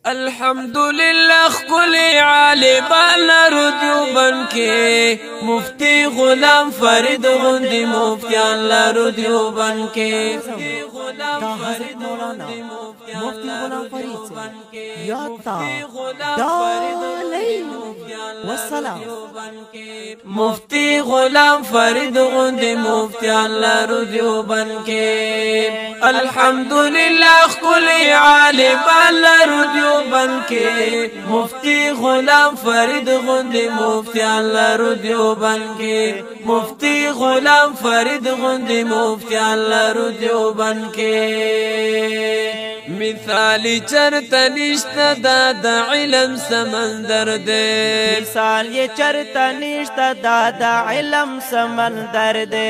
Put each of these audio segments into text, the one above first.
الحمدللہ خلی عالمان ردیوبن کے مفتی غلام فرید غندی مفتیان لردیوبن کے دا حضرت مولانا مفتی غلام فرید سے یادتا دالین والسلام مفتی غلام فرید غندی مفتیان لردیوبن کے الحمدللہ خلی عالمان لردیوبن کے مفتی غلام فرید غندی مفتیان لردیوبن کے مفتی غلام فرید غندی مفتیان لردیوبن کے مثالی چرتا نشتا دا علم سمندر دے مثال یہ چرتا نشتا دا علم سمندر دے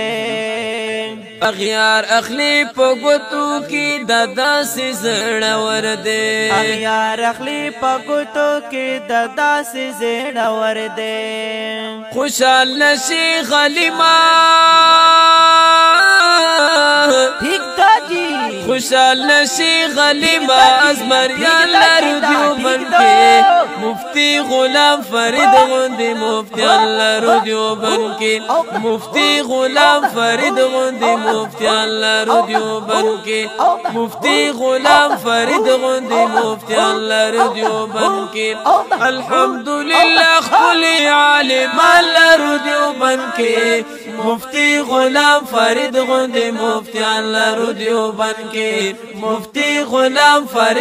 اغیار اخلی پگوتو کی دا سی زڑور دے اغیار اخلی پگوتو کی دا سی زڑور دے خوشحال نشی غلیما ٹھیک دا جی خوشحال نشی غلیما ازمریان لردیوبن کے مفتی غلام فرید غندی مفتیان لردیوبن کے مفتی غلام فرید غندی مفتیان لردیوبن کے مفتی غلام فرید غندی مفتیان لردیوبن کے الحمدللہ خلی عالمان لردیوبن کے مفتی غلام فرید غندی مفتیان لردیوبن کے مفتی غلام فرید